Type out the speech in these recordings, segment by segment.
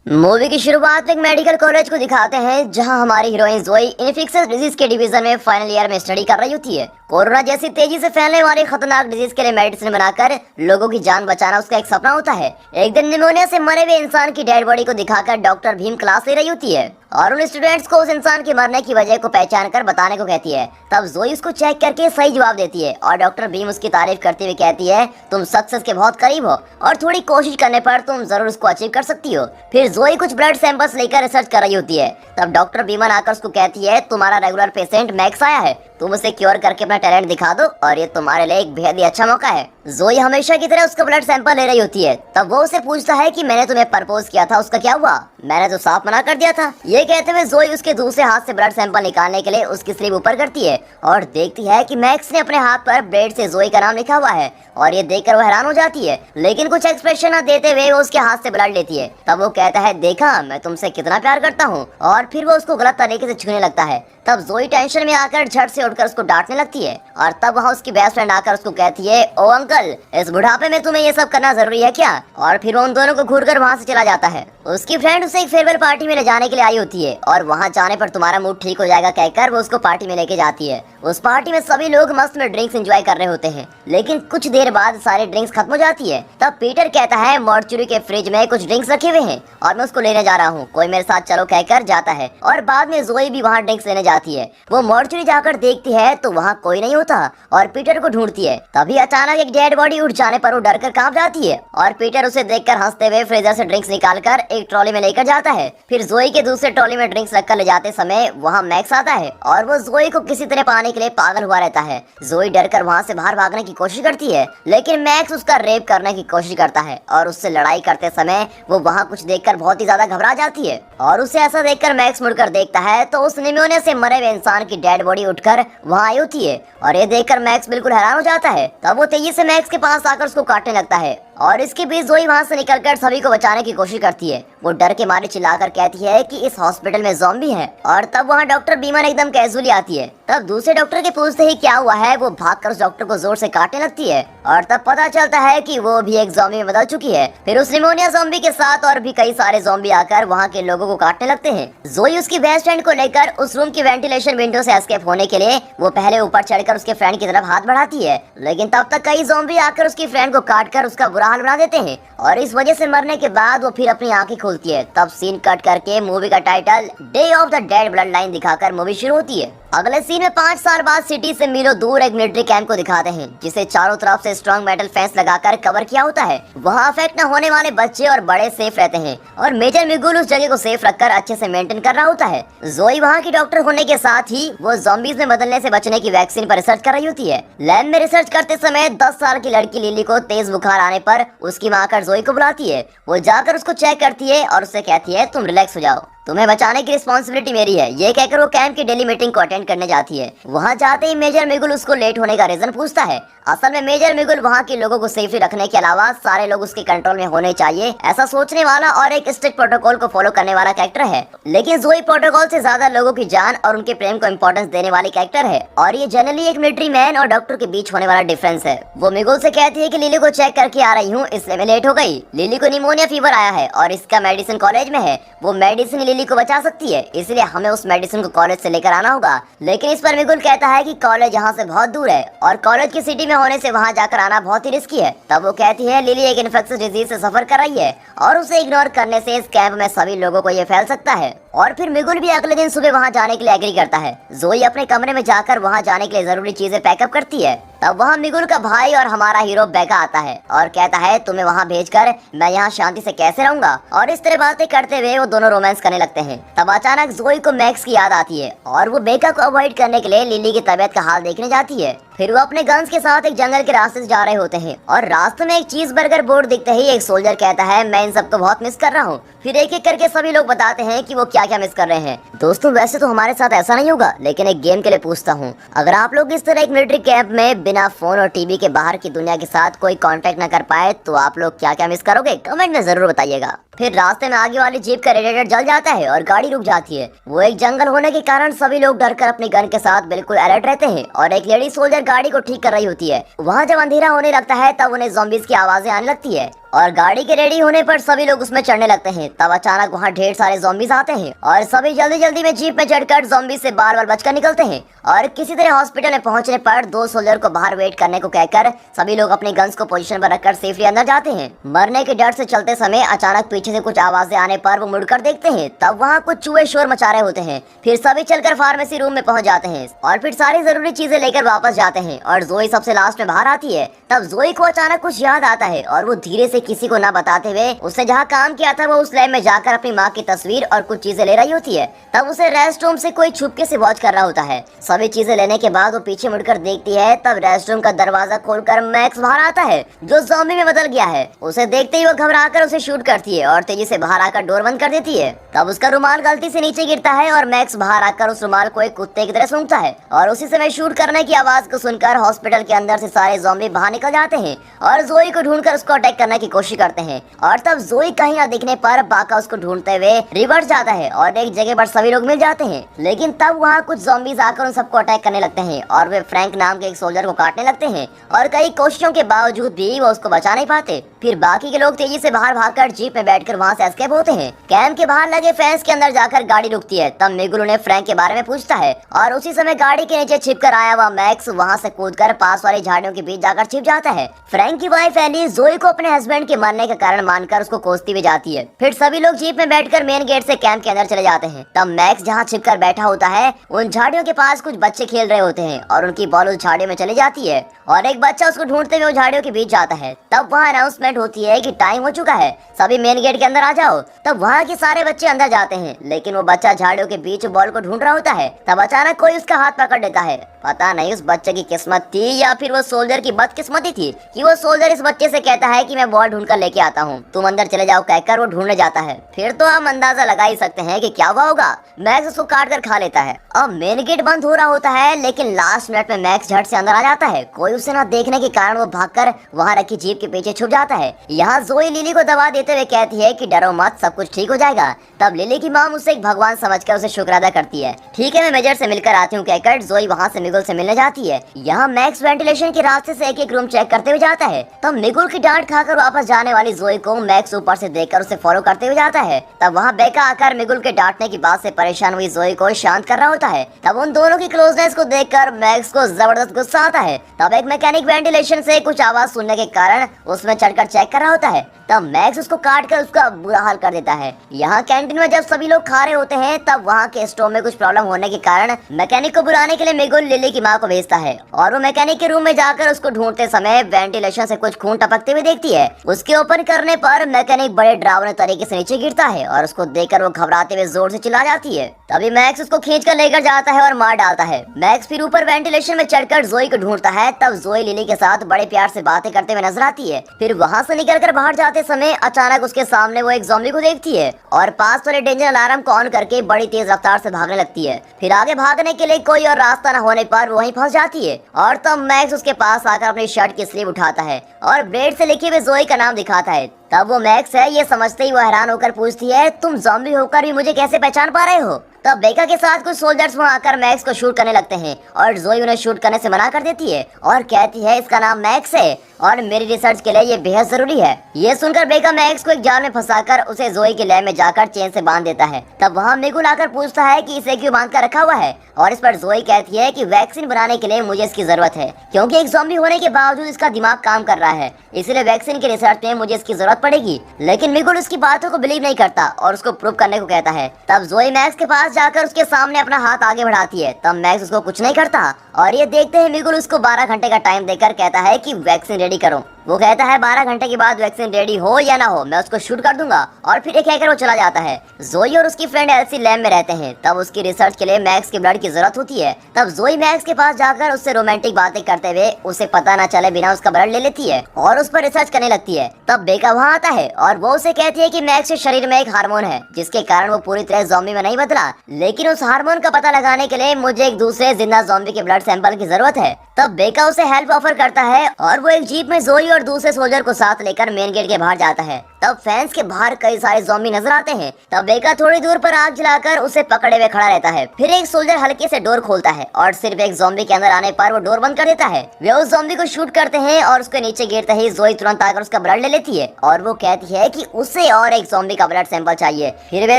Movie की शुरुआत एक मेडिकल कॉलेज को दिखाते हैं जहां हमारी हीरोइन जोई इन्फेक्शियस डिजीज के डिवीजन में फाइनल ईयर में स्टडी कर रही होती है। कोरोना जैसी तेजी से फैलने वाली खतरनाक डिजीज के लिए मेडिसिन बनाकर लोगों की जान बचाना उसका एक सपना होता है। एक दिन निमोनिया से मरे हुए इंसान की डेड बॉडी को दिखाकर डॉक्टर भीम क्लास ले रही होती है और उन स्टूडेंट्स को उस इंसान के मरने की वजह को पहचान कर बताने को कहती है। तब जोई उसको चेक करके सही जवाब देती है और डॉक्टर भीम उसकी तारीफ करते हुए कहती है, तुम सक्सेस के बहुत करीब हो और थोड़ी कोशिश करने पर तुम जरूर उसको अचीव कर सकती हो। फिर जोई कुछ ब्लड सैंपल्स लेकर रिसर्च कर रही होती है। तब डॉक्टर बीमन आकर उसको कहती है, तुम्हारा रेगुलर पेशेंट मैक्स आया है, तुम उसे क्योर करके अपना टैलेंट दिखा दो और ये तुम्हारे लिए एक बेहद ही अच्छा मौका है। जोई हमेशा की तरह उसका ब्लड सैंपल ले रही होती है। तब वो उसे पूछता है कि मैंने तुम्हें प्रपोज किया था, उसका क्या हुआ? मैंने तो साफ मना कर दिया था। ये कहते हुए जोई उसके दूसरे हाथ से ब्लड सैंपल निकालने के लिए उसकी स्लीव ऊपर करती है और देखती है कि मैक्स ने अपने हाथ पर ब्लेड से जोई का नाम लिखा हुआ है और ये देखकर वो हैरान हो जाती है, लेकिन कुछ एक्सप्रेशन न देते हुए वो उसके हाथ से ब्लड लेती है। तब वो कहता है, देखा मैं तुमसे कितना प्यार करता हूँ, और फिर वो उसको गलत तरीके से छूने लगता है। तब जोई टेंशन में आकर झट से उठकर उसको डांटने लगती है और तब वहाँ उसकी बेस्ट फ्रेंड आकर उसको कहती है, ओ अंकल, इस बुढ़ापे में तुम्हें ये सब करना जरूरी है क्या? और फिर वो उन दोनों को घूरकर वहाँ से चला जाता है। उसकी फ्रेंड उसे एक फेयरवेल पार्टी में ले जाने के लिए आई होती है और वहाँ जाने पर तुम्हारा मूड ठीक हो जाएगा कहकर वो उसको पार्टी में लेके जाती है। उस पार्टी में सभी लोग मस्त में ड्रिंक्स एंजॉय कर रहे होते हैं, लेकिन कुछ देर बाद सारी ड्रिंक्स खत्म हो जाती है। तब पीटर कहता है, मॉर्चुरी के फ्रिज में कुछ ड्रिंक्स रखे हुए हैं और मैं उसको लेने जा रहा हूँ, कोई मेरे साथ चलो कहकर जाता है और बाद में जोई भी वहाँ ड्रिंक्स लेने जाती है। वो मॉर्चुरी जाकर देखती है तो वहाँ कोई नहीं होता और पीटर को ढूंढती है। तभी अचानक एक डेड बॉडी उठ जाने पर वो डर कर कांप जाती है और पीटर उसे देखकर हंसते हुए फ्रीजर से ड्रिंक्स निकालकर एक ट्रॉली में लेकर जाता है। फिर जोई के दूसरे ट्रॉली में ड्रिंक्स रखकर ले जाते समय वहाँ मैक्स आता है और वो जोई को किसी तरह पाने के लिए पागल हुआ रहता है। जोई डरकर वहाँ से बाहर भागने की कोशिश करती है, लेकिन मैक्स उसका रेप करने की कोशिश करता है और उससे लड़ाई करते समय वो वहाँ कुछ देखकर बहुत ही ज्यादा घबरा जाती है और उसे ऐसा देखकर मैक्स मुड़कर देखता है तो उस निमोनिया से मरे हुए इंसान की डेड बॉडी उठकर वहाँ आई होती है और ये देखकर मैक्स बिल्कुल हैरान हो जाता है। तब वो तेजी से मैक्स के पास आकर उसको काटने लगता है और इसके बीच जोई वहाँ से निकलकर सभी को बचाने की कोशिश करती है। वो डर के मारे चिल्लाकर कहती है कि इस हॉस्पिटल में ज़ॉम्बी है और तब वहाँ डॉक्टर बीमन एकदम कैजुअली आती है। तब दूसरे डॉक्टर के पूछते ही क्या हुआ है, वो भागकर उस डॉक्टर को जोर से काटने लगती है और तब पता चलता है कि वो भी एक ज़ॉम्बी में बदल चुकी है। फिर उस निमोनिया ज़ॉम्बी के साथ और भी कई सारे ज़ॉम्बी आकर वहाँ के लोगों को काटने लगते हैं। जोई उसकी बेस्ट फ्रेंड को लेकर उस रूम की वेंटिलेशन विंडो से एस्केप होने के लिए वो पहले ऊपर चढ़कर उसके फ्रेंड की तरफ हाथ बढ़ाती है, लेकिन तब तक कई ज़ॉम्बी आकर उसकी फ्रेंड को काटकर उसका बुरा हाल बना देते हैं और इस वजह से मरने के बाद वो फिर अपनी आंखें खोलती है। तब सीन कट करके मूवी का title day of the dead blood line दिखाकर मूवी शुरू होती है। अगले सीन में 5 साल बाद सिटी से मीलों दूर एक मिलिट्री कैंप को दिखाते हैं जिसे चारों तरफ से स्ट्रॉन्ग मेटल फेंस लगाकर कवर किया होता है। वहाँ अफेक्ट न होने वाले बच्चे और बड़े सेफ रहते हैं और मेजर मिगुल उस जगह को सेफ रखकर अच्छे से मेंटेन कर रहा होता है। जोई वहाँ की डॉक्टर होने के साथ ही वो ज़ॉम्बीज में बदलने से बचने की वैक्सीन पर रिसर्च कर रही होती है। लैब में रिसर्च करते समय 10 साल की लड़की लिली को तेज बुखार आने पर उसकी माँ आकर जोई को बुलाती है। वो जाकर उसको चेक करती है और उससे कहती है, तुम रिलैक्स हो जाओ, तुम्हें बचाने की रिस्पॉन्सिबिलिटी मेरी है। ये कहकर वो कैंप की डेली मीटिंग को अटेंड करने जाती है। वहाँ जाते ही मेजर मिगुल उसको लेट होने का रीजन पूछता है। असल में मेजर मिगुल वहाँ के लोगों को सेफली रखने के अलावा सारे लोग उसके कंट्रोल में होने चाहिए ऐसा सोचने वाला और एक स्ट्रिक्ट प्रोटोकॉल को फॉलो करने वाला कैरेक्टर है। लेकिन जोई प्रोटोकॉल से ज्यादा लोगों की जान और उनके प्रेम को इम्पोर्टेंस देने वाली कैरेक्टर है और ये जनरली एक मिलिट्री मैन और डॉक्टर के बीच होने वाला डिफरेंस है। वो मिगुल से कहती है कि लिली को चेक करके आ रही हूँ, इसलिए मैं लेट हो गई। लिली को निमोनिया फीवर आया है और इसका मेडिसिन कॉलेज में है, वो मेडिसिन लिली को बचा सकती है, इसलिए हमें उस मेडिसिन को कॉलेज से लेकर आना होगा। लेकिन इस पर मिगुल कहता है कि कॉलेज यहाँ से बहुत दूर है और कॉलेज की सिटी में होने से वहाँ जाकर आना बहुत ही रिस्की है। तब वो कहती है लिली एक इन्फेक्शियस डिजीज से सफर कर रही है और उसे इग्नोर करने से इस कैंप में सभी लोगों को ये फैल सकता है और फिर मिगुल भी अगले दिन सुबह वहाँ जाने के लिए एग्री करता है। जोई अपने कमरे में जाकर वहाँ जाने के लिए जरूरी चीजें पैकअप करती है। तब वहाँ मिगुल का भाई और हमारा हीरो बेका आता है और कहता है, तुम्हें वहाँ भेजकर मैं यहाँ शांति से कैसे रहूंगा, और इस तरह बातें करते हुए वो दोनों रोमांस करने लगते हैं। तब अचानक जोई को मैक्स की याद आती है और वो बेका को अवॉइड करने के लिए लिली की तबीयत का हाल देखने जाती है। फिर वो अपने गन्स के साथ एक जंगल के रास्ते से जा रहे होते हैं और रास्ते में एक चीज बर्गर बोर्ड दिखते ही एक सोल्जर कहता है, मैं इन सबको बहुत मिस कर रहा हूँ। फिर एक एक करके सभी लोग बताते हैं कि वो क्या क्या मिस कर रहे हैं। दोस्तों वैसे तो हमारे साथ ऐसा नहीं होगा, लेकिन एक गेम के लिए पूछता हूँ, अगर आप लोग इस तरह एक मिलिट्री कैंप में बिना फोन और टीवी के बाहर की दुनिया के साथ कोई कांटेक्ट न कर पाए तो आप लोग क्या क्या मिस करोगे, कमेंट में जरूर बताइएगा। फिर रास्ते में आगे वाली जीप का रेडिएटर जल जाता है और गाड़ी रुक जाती है। वो एक जंगल होने के कारण सभी लोग डरकर अपनी गन के साथ बिल्कुल अलर्ट रहते हैं और एक लेडी सोल्जर गाड़ी को ठीक कर रही होती है। वहाँ जब अंधेरा होने लगता है तब उन्हें ज़ॉम्बीज की आवाजें आने लगती है और गाड़ी के रेडी होने पर सभी लोग उसमें चढ़ने लगते हैं। तब अचानक वहाँ ढेर सारे ज़ॉम्बीज आते हैं और सभी जल्दी जल्दी में जीप में चढ़कर ज़ॉम्बी से बार बार बचकर निकलते हैं। और किसी तरह हॉस्पिटल में पहुंचने पर 2 सोल्जर को बाहर वेट करने को कहकर सभी लोग अपनी गन्स को पोजीशन पर रखकर सेफली अंदर जाते हैं। मरने के डर से चलते समय अचानक पीछे से कुछ आवाजें आने पर वो मुड़कर देखते हैं। तब वहाँ कुछ चूहे शोर मचा रहे होते हैं। फिर सभी चलकर फार्मेसी रूम में पहुंच जाते हैं और फिर सारी जरूरी चीजें लेकर वापस जाते हैं। और जोई सबसे लास्ट में बाहर आती है। तब जोई को अचानक कुछ याद आता है और वो धीरे से किसी को न बताते हुए उसने जहाँ काम किया था वो उस लैब में जाकर अपनी माँ की तस्वीर और कुछ चीजें ले रही होती है। तब उसे रेस्ट रूम से कोई छुपके से वॉच कर रहा होता है। सभी चीजें लेने के बाद वो पीछे मुड़कर देखती है। तब रेस्ट रूम का दरवाजा खोलकर मैक्स बाहर आता है जो ज़ॉम्बी में बदल गया है। उसे देखते ही वो घबराकर उसे शूट करती है और तेजी से बाहर आकर डोर बंद कर देती है। तब उसका रुमाल गलती से नीचे गिरता है और मैक्स बाहर आकर उस रुमाल को एक कुत्ते की तरह सूंघता है। और उसी समय शूट करने की आवाज को सुनकर हॉस्पिटल के अंदर से सारे ज़ॉम्बी बाहर निकल जाते हैं और जोई को ढूंढकर उसको अटैक करने की कोशिश करते हैं। और तब जोई कहीं न दिखने पर बाका उसको ढूंढते हुए रिवर्स जाता है और एक जगह पर सभी लोग मिल जाते हैं। लेकिन तब वहाँ कुछ ज़ॉम्बीज आकर उन सबको अटैक करने लगते हैं और वे फ्रैंक नाम के एक सोल्जर को काटने लगते हैं। और कई कोशिशों के बावजूद भी वो उसको बचा नहीं पाते। फिर बाकी के लोग तेजी से बाहर भागकर जीप में बैठकर वहाँ से एस्केप होते हैं। कैंप के बाहर लगे फेंस के अंदर जाकर गाड़ी रुकती है। तब मिगुल उन्हें फ्रैंक के बारे में पूछता है और उसी समय गाड़ी के नीचे छिपकर आया हुआ मैक्स वहाँ से कूदकर पास वाली झाड़ियों के बीच जाकर छिप जाता है। फ्रैंक की वाइफ एली जोई को अपने हस्बैंड के मरने का कारण मानकर उसको कोसती हुई जाती है। फिर सभी लोग जीप में बैठकर मेन गेट से कैंप के अंदर चले जाते हैं। तब मैक्स जहाँ छिपकर बैठा होता है उन झाड़ियों के पास कुछ बच्चे खेल रहे होते हैं और उनकी बॉल उस झाड़ियों में चली जाती है और एक बच्चा उसको ढूंढते हुए झाड़ियों के बीच जाता है। तब वहाँ अनाउंसमेंट होती है कि टाइम हो चुका है, सभी मेन गेट के अंदर आ जाओ। तब वहाँ के सारे बच्चे अंदर जाते हैं लेकिन वो बच्चा झाड़ियों के बीच बॉल को ढूंढ रहा होता है। तब अचानक कोई उसका हाथ पकड़ लेता है। पता नहीं उस बच्चे की किस्मत थी या फिर वो सोल्जर की बदकिस्मती थी कि वो सोल्जर इस बच्चे से कहता है कि मैं बॉल ढूंढ कर लेके आता हूँ, तुम अंदर चले जाओ कहकर वो ढूंढने जाता है। फिर तो हम अंदाजा लगा ही सकते हैं कि क्या हुआ होगा। मैक्स उसको काट कर खा लेता है। अब मेन गेट बंद हो रहा होता है लेकिन लास्ट मिनट में मैक्स झट से अंदर आ जाता है। कोई उसे न देखने के कारण वो भागकर वहाँ रखी जीप के पीछे छुप जाता है। यहाँ जोई लिली को दवा देते हुए कहती है कि डरो मत, सब कुछ ठीक हो जाएगा। तब लिली की माम उसे एक भगवान समझकर उसे शुक्र अदा करती है। ठीक है मैं मेजर से मिलकर आती हूँ कहकर जोई वहाँ से मिगुल से मिलने जाती है। यहाँ मैक्स वेंटिलेशन के रास्ते से एक एक रूम चेक करते हुए जाता है। तब मिगुल की डांट खाकर वापस जाने वाली जोई को मैक्स ऊपर से देखकर उसे फॉलो करते हुए जाता है। तब वहाँ बेका आकर मिगुल के डांटने की बात से परेशान हुई जोई को शांत कर रहा होता है। तब उन दोनों की क्लोजनेस को देखकर मैक्स को जबरदस्त गुस्सा आता है। तब एक मैकेनिक वेंटिलेशन से कुछ आवाज सुनने के कारण उसमें चढ़कर चेक कर रहा होता है। तब मैक्स उसको काट कर उसका बुरा हाल कर देता है। यहाँ कैंटीन में जब सभी लोग खा रहे होते हैं तब वहाँ के स्टोव में कुछ प्रॉब्लम होने के कारण मैकेनिक को बुलाने के लिए मिगुल लिली की माँ को भेजता है और वो मैकेनिक के रूम में जाकर उसको ढूंढते समय वेंटिलेशन से कुछ खून टपकते हुए देखती है। उसके ओपन करने पर मैकेनिक बड़े डरावने तरीके से नीचे गिरता है और उसको देखकर वो घबराते हुए जोर से चिल्ला जाती है। तभी मैक्स उसको खींच कर लेकर जाता है और मार डालता है। मैक्स फिर ऊपर वेंटिलेशन में चढ़कर जोई को ढूंढता है। तब जोई लिली के साथ बड़े प्यार से बातें करते हुए नजर आती है। फिर वहाँ से निकलकर बाहर जाते समय अचानक उसके सामने वो एक ज़ॉम्बी को देखती है और पास वाले डेंजर अलार्म को ऑन करके बड़ी तेज रफ्तार से भागने लगती है। फिर आगे भागने के लिए कोई और रास्ता न होने पर वो वहीं फंस जाती है और तब मैक्स उसके पास आकर अपनी शर्ट की स्लीव उठाता है और ब्लेड से लिखे हुए जोई का नाम दिखाता है। तब वो मैक्स है ये समझते ही वो हैरान होकर पूछती है तुम ज़ॉम्बी होकर भी मुझे कैसे पहचान पा रहे हो। तब बेका के साथ कुछ सोल्जर्स वहाँ आकर मैक्स को शूट करने लगते हैं और जोई उन्हें शूट करने से मना कर देती है और कहती है इसका नाम मैक्स है और मेरी रिसर्च के लिए ये बेहद जरूरी है। ये सुनकर बेका मैक्स को एक जाल में फंसाकर उसे जोई के लैब में जाकर चेन से बांध देता है। तब वहाँ मिगुल आकर पूछता है कि इसे क्यों बांध कर रखा हुआ है और इस पर जोई कहती है कि वैक्सीन बनाने के लिए मुझे इसकी जरूरत है क्योंकि एक ज़ॉम्बी होने के बावजूद इसका दिमाग काम कर रहा है, इसलिए वैक्सीन के रिसर्च में मुझे इसकी जरूरत पड़ेगी। लेकिन मिगुल उसकी बातों को बिलीव नहीं करता और उसको प्रूव करने को कहता है। तब जोई मैक्स के पास जाकर उसके सामने अपना हाथ आगे बढ़ाती है। तब मैक्स उसको कुछ नहीं करता और ये देखते हैं मिगुल उसको 12 घंटे का टाइम देकर कहता है कि वैक्सीन रेडी करो। वो कहता है 12 घंटे के बाद वैक्सीन रेडी हो या ना हो मैं उसको शूट कर दूंगा और फिर ये कहकर वो चला जाता है। जोई और उसकी फ्रेंड एल्सी लैब में रहते हैं। तब उसकी रिसर्च के लिए मैक्स के ब्लड की जरूरत होती है। तब जोई मैक्स के पास जाकर उससे रोमांटिक बातें करते हुए उसे पता न चले बिना उसका ब्लड ले लेती है और उस पर रिसर्च करने लगती है। तब बेका वहाँ आता है और वो उसे कहती है कि मैक्स के शरीर में एक हार्मोन है जिसके कारण वो पूरी तरह ज़ॉम्बी में नहीं बदला, लेकिन उस हार्मोन का पता लगाने के लिए मुझे एक दूसरे जिंदा ज़ॉम्बी के ब्लड ब्लड सैंपल की जरूरत है। तब बेका उसे हेल्प ऑफर करता है और वो एक जीप में जोई और दूसरे सोल्जर को साथ लेकर मेन गेट के बाहर जाता है। तब फैंस के बाहर कई सारे ज़ॉम्बी नजर आते हैं। तब बेका थोड़ी दूर पर आग जलाकर उसे पकड़े हुए खड़ा रहता है। फिर एक सोल्जर हल्के से डोर खोलता है और सिर्फ एक ज़ॉम्बी के अंदर आने पर वो डोर बंद कर देता है। वे उस ज़ॉम्बी को शूट करते हैं और उसके नीचे गिरते ही जोई तुरंत आकर उसका ब्लड ले लेती है और वो कहती है कि उसे और एक ज़ॉम्बी का ब्लड सैंपल चाहिए। फिर वे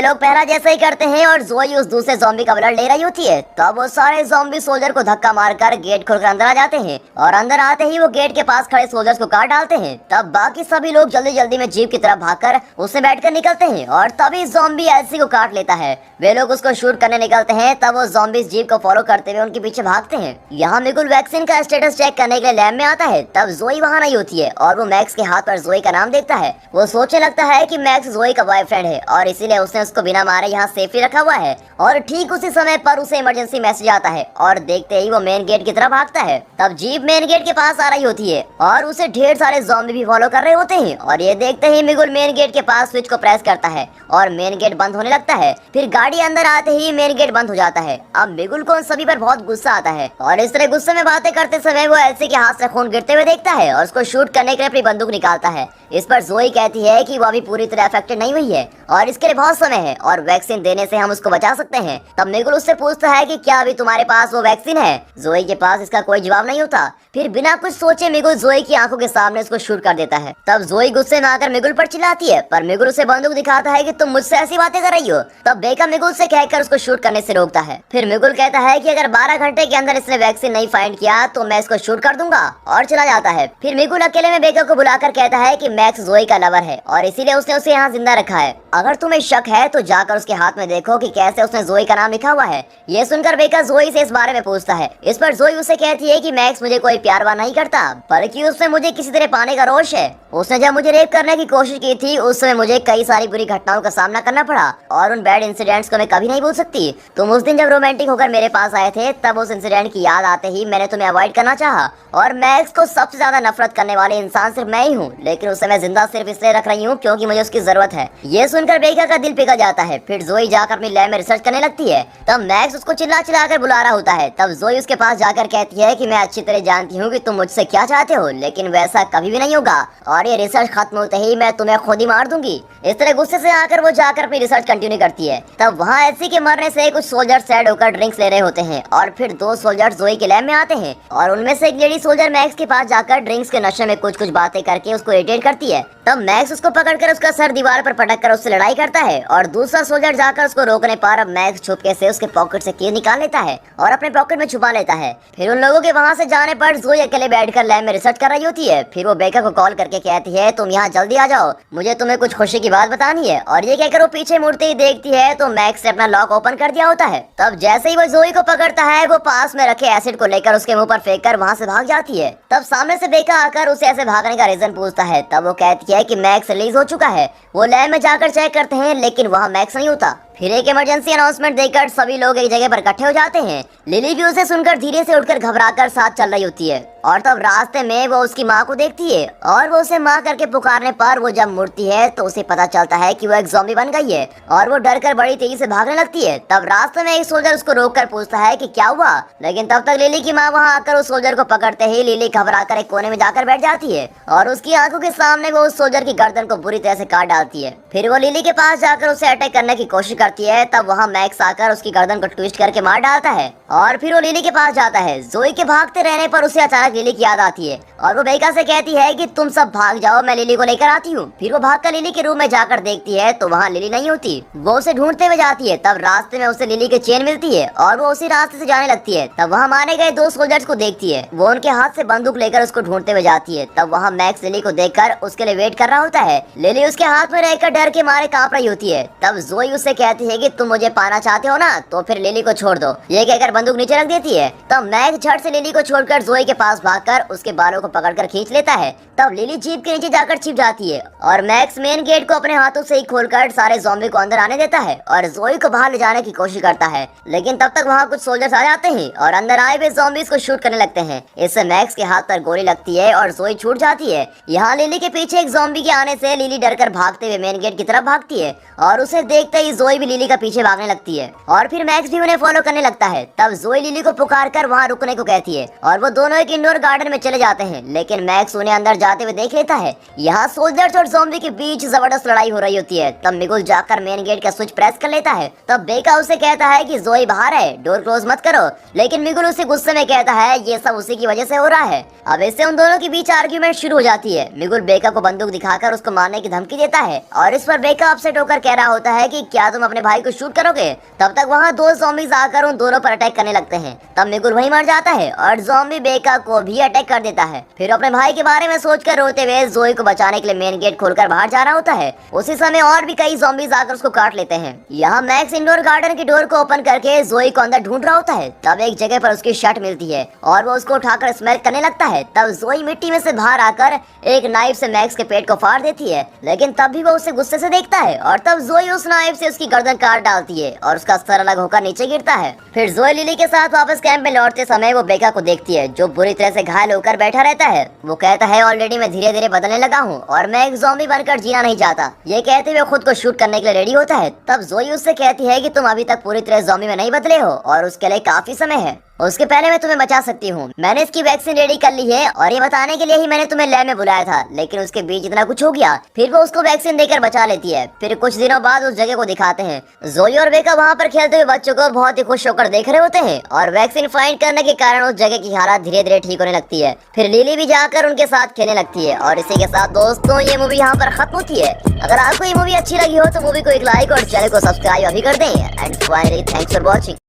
लोग पहला जैसा ही करते हैं और जोई उस दूसरे ज़ॉम्बी का ब्लड ले रही होती है। तब वो सारे ज़ॉम्बी सोल्जर को धक्का मारकर गेट खोलकर अंदर आ जाते हैं और अंदर आते ही वो गेट के पास खड़े सोल्जर्स को काट डालते हैं। तब बाकी सभी लोग जल्दी जल्दी में जीप की तरफ भागकर उसमें बैठकर निकलते हैं और तभी ज़ॉम्बी एल्सी को काट लेता है। वे लोग उसको शूट करने निकलते हैं। तब वो ज़ॉम्बी जीप को फॉलो करते हुए उनके पीछे भागते हैं। यहाँ मिगुल वैक्सीन का स्टेटस चेक करने के लिए लैब में आता है। तब जोई वहाँ नहीं होती है और वो मैक्स के हाथ पर जोई का नाम देखता है। वो सोचने लगता है कि मैक्स जोई का बॉयफ्रेंड है और इसीलिए उसने उसको बिना मारे यहाँ सेफली रखा हुआ है। और ठीक उसी समय पर उसे इमरजेंसी मैसेज आता है और देखते ही वो मेन गेट की तरफ भागता है। तब जीप मेन गेट के पास आ रही होती है और उसे ढेर सारे ज़ॉम्बी भी फॉलो कर रहे होते हैं और ये देखते ही मिगुल मेन गेट के पास स्विच को प्रेस करता है और मेन गेट बंद होने लगता है। फिर गाड़ी अंदर आते ही मेन गेट बंद हो जाता है। अब मिगुल को उन सभी पर बहुत गुस्सा आता है और इस तरह गुस्से में बातें करते समय वो एल्सी के हाथ से खून गिरते हुए देखता है और उसको शूट करने के लिए अपनी बंदूक निकालता है। इस पर जोई कहती है कि वो अभी पूरी तरह अफेक्टेड नहीं हुई है और इसके लिए बहुत समय है और वैक्सीन देने से हम उसको बचा सकते हैं। तब मिगुल उससे पूछता है कि क्या अभी तुम्हारे पास वो वैक्सीन है। जोई के पास इसका कोई जवाब नहीं होता। फिर बिना कुछ सोचे मिगुल जोई की आंखों के सामने उसको शूट कर देता है। तब जोई गुस्से में आकर मिगुल पर चिल्लाती है पर मिगुल उसे बंदूक दिखाता है कि तुम मुझसे ऐसी बातें कर रही हो। तब बेका मिगुल से कहकर उसको शूट करने से रोकता है। फिर मिगुल कहता है कि अगर 12 घंटे के अंदर इसने वैक्सीन नहीं फाइंड किया तो मैं इसको शूट कर दूंगा और चला जाता है। फिर मिगुल अकेले में बेका को बुलाकर कहता है कि मैक्स जोई का लवर है और इसीलिए उसने उसे यहाँ जिंदा रखा है। अगर तुम्हें शक है तो जाकर उसके हाथ में देखो कि कैसे उसने जोई का नाम लिखा हुआ है। ये सुनकर बेका जोई से इस बारे में पूछता है। इस पर जोई उसे कहती है कि मैक्स मुझे कोई प्यार वार नहीं करता बल्कि उसमें मुझे किसी तरह पाने का रोष है। उसने जब मुझे रेप करने की कोशिश की थी उस समय मुझे कई सारी बुरी घटनाओं का सामना करना पड़ा और उन बैड इंसिडेंट्स को मैं कभी नहीं भूल सकती। तुम उस दिन जब रोमांटिक होकर मेरे पास आए थे तब उस इंसिडेंट की याद आते ही मैंने तुम्हें अवॉइड करना चाहा और मैक्स को सबसे ज्यादा नफरत करने वाले इंसान सिर्फ मैं ही हूँ, लेकिन उसे मैं जिंदा सिर्फ इसलिए रख रही हूँ क्योंकि मुझे उसकी जरूरत है। ये सुनकर बेका का दिल पिघल जाता है। फिर जोई जाकर अपनी लैब में रिसर्च करने लगती है। तब मैक्स उसको चिल्ला चिल्ला कर बुला रहा होता है। तब जोई उसके पास जाकर कहती है कि मैं अच्छी तरह जानती हूँ कि तुम मुझसे क्या चाहते हो, लेकिन वैसा कभी भी नहीं होगा और ये रिसर्च खत्म होते ही मैं तुम्हें खुद ही मार दूंगी। इस तरह गुस्से से आकर वो जाकर अपनी रिसर्च कंटिन्यू करती है। तब वहाँ एल्सी के मरने से कुछ सोल्जर सैड होकर ड्रिंक्स ले रहे होते हैं और फिर 2 सोल्जर जोई के लैब में आते हैं और उनमें से एक लेडी सोल्जर मैक्स के पास जाकर ड्रिंक्स के नशे में कुछ बातें करके उसको इरिटेट करती है। तब मैक्स उसको पकड़कर उसका सर दीवार पर पटक कर उससे लड़ाई करता है और दूसरा सोल्जर जाकर उसको रोकने पर अब मैक्स छुपके से उसके पॉकेट से की निकाल लेता है और अपने पॉकेट में छुपा लेता है। फिर उन लोगों के वहाँ से जाने पर जोई अकेले बैठकर लैब में रिसर्च कर रही होती है। फिर वो बेका को कॉल करके कहती है तुम यहाँ जल्दी आ जाओ, मुझे तुम्हें कुछ खुशी की बात बतानी है। और ये कहकर वो पीछे मुड़ते ही देखती है तो मैक्स ने अपना लॉक ओपन कर दिया होता है। तब जैसे ही वो जोई को पकड़ता है वो पास में रखे एसिड को लेकर उसके मुंह पर फेंक कर वहाँ से भाग जाती है। तब सामने से बेका आकर उसे ऐसे भागने का रीजन पूछता है। तब वो कहती है कि मैक्स रिलीज हो चुका है। वो लैब में जाकर चेक करते हैं लेकिन वहाँ मैक्स नहीं होता। फिर एक इमरजेंसी अनाउंसमेंट देकर सभी लोग एक जगह पर इकट्ठे हो जाते हैं। लिली भी उसे सुनकर धीरे से उठकर घबराकर साथ चल रही होती है और तब रास्ते में वो उसकी माँ को देखती है और वो उसे माँ करके पुकारने पर वो जब मुड़ती है तो उसे पता चलता है कि वो एक ज़ॉम्बी बन गई है और वो डरकर बड़ी तेजी से भागने लगती है। तब रास्ते में एक सोल्जर उसको रोककर पूछता है कि क्या हुआ, लेकिन तब तक लिली की माँ वहाँ आकर उस सोल्जर को पकड़ते ही लिली घबराकर एक कोने में जाकर बैठ जाती है और उसकी आंखों के सामने वो उस सोल्जर की गर्दन को बुरी तरह से काट डालती है। फिर वो लिली के पास जाकर उसे अटैक करने की कोशिश करती है। तब वहाँ मैक्स आकर उसकी गर्दन को ट्विस्ट करके मार डालता है और फिर वो लिली के पास जाता है। जोई के भागते रहने पर उसे अचानक लिली की याद आती है और वो बेका से कहती है कि तुम सब भाग जाओ, मैं लिली को लेकर आती हूँ। फिर वो भागकर लिली के रूम में जाकर देखती है तो वहाँ लिली नहीं होती। वो उसे ढूंढते हुए जाती है। तब रास्ते में उसे लिली की चेन मिलती है और वो उसी रास्ते से जाने लगती है। तब वहाँ मारे गए 2 सोल्जर्स को देखती है। वो उनके हाथ से बंदूक लेकर उसको ढूंढते हुए जाती है। तब वहाँ मैक्स लिली को देखकर उसके लिए वेट कर रहा होता है। लिली उसके हाथ में रहकर डर के मारे कांप रही होती है। तब जोई उससे कहती है कि तुम मुझे पाना चाहते हो ना तो फिर लिली को छोड़ दो। ये कहकर बंदूक नीचे रख देती है। तब मैक्स झट से लिली को छोड़कर जोई के पास भागकर उसके बालों को पकड़कर खींच लेता है। तब लिली जीप के नीचे जाकर छिप जाती है और मैक्स मेन गेट को अपने हाथों से ही खोलकर सारे ज़ॉम्बी को अंदर आने देता है और जोई को बाहर ले जाने की कोशिश करता है। लेकिन तब तक वहाँ कुछ सोल्जर्स आ जाते हैं और अंदर आए हुए ज़ॉम्बीज को शूट करने लगते हैं। इससे मैक्स के हाथ पर गोली लगती है और जोई छूट जाती है। यहाँ लिली के पीछे एक ज़ॉम्बी के आने से लिली डरकर भागते हुए मेन गेट की तरफ भागती है और उसे देखते ही जोई भी लिली का पीछे भागने लगती है और फिर मैक्स भी उन्हें फॉलो करने लगता है। तब जोई लिली को पुकार कर वहाँ रुकने को कहती है और वो दोनों एक इंडोर गार्डन में चले जाते हैं, लेकिन मैक्स उन्हें अंदर जाते हुए देख लेता है। यहाँ सोल्जर्स और ज़ॉम्बी के बीच जबरदस्त लड़ाई हो रही होती है। तब मिगुल जाकर मेन गेट का स्विच प्रेस कर लेता है। तब बेका उसे कहता है कि जोई बाहर है, डोर क्लोज मत करो, लेकिन मिगुल उसे गुस्से में कहता है ये सब उसी की वजह से हो रहा है। अब इससे उन दोनों के बीच आर्ग्यूमेंट शुरू हो जाती है। मिगुल बेका को बंदूक दिखाकर उसको मारने की धमकी देता है और इस पर बेका अपसेट होकर कह रहा होता है कि क्या तुम अपने भाई को शूट करोगे। तब तक वहाँ दो ज़ॉम्बीज आकर उन दोनों पर अटैक करने लगते हैं। तब मिगुल वहीं मर जाता है और ज़ॉम्बी बेका को भी अटैक कर देता है। फिर अपने भाई के बारे में सोचकर रोते हुए जोई को बचाने के लिए मेन गेट खोलकर बाहर जा रहा होता है। उसी समय और भी कई ज़ॉम्बीज आकर उसको काट लेते हैं। यहाँ मैक्स इंडोर गार्डन की डोर को ओपन करके जोई को अंदर ढूंढ रहा होता है। तब एक जगह पर उसकी शर्ट मिलती है और वो उसको उठाकर स्मेल करने लगता है। तब जोई मिट्टी में से बाहर आकर एक नाइफ से मैक्स के पेट को फाड़ देती है, लेकिन तब भी वो उसे गुस्से से देखता है और तब जोई उस नाइफ से उसकी गर्दन काट डालती है और उसका सर अलग होकर नीचे गिरता है। फिर जोई लिली के साथ वापस कैंप में लौटते समय वो बेका को देखती है जो बुरी तरह से घायल होकर बैठा रहता है। वो कहता है ऑलरेडी मैं धीरे धीरे बदलने लगा हूँ और मैं एक ज़ॉम्बी बनकर जीना नहीं चाहता। ये कहते हुए खुद को शूट करने के लिए रेडी होता है। तब जोई उससे कहती है कि तुम अभी तक पूरी तरह ज़ॉम्बी में नहीं बदले हो और उसके लिए काफी समय है, उसके पहले मैं तुम्हें बचा सकती हूँ। मैंने इसकी वैक्सीन रेडी कर ली है और ये बताने के लिए ही मैंने तुम्हें लैब में बुलाया था, लेकिन उसके बीच इतना कुछ हो गया। फिर वो उसको वैक्सीन देकर बचा लेती है। फिर कुछ दिनों बाद उस जगह को दिखाते हैं। जोई और बेका वहाँ पर खेलते हुए बच्चों को बहुत ही खुश होकर देख रहे होते हैं और वैक्सीन फाइंड करने के कारण उस जगह की हालत धीरे धीरे ठीक होने लगती है। फिर लिली भी जाकर उनके साथ खेलने लगती है और इसी के साथ दोस्तों ये मूवी यहाँ पर खत्म होती है। अगर आपको ये मूवी अच्छी लगी हो तो मूवी को एक लाइक और चैनल को सब्सक्राइब अभी कर दें। And finally thanks for watching.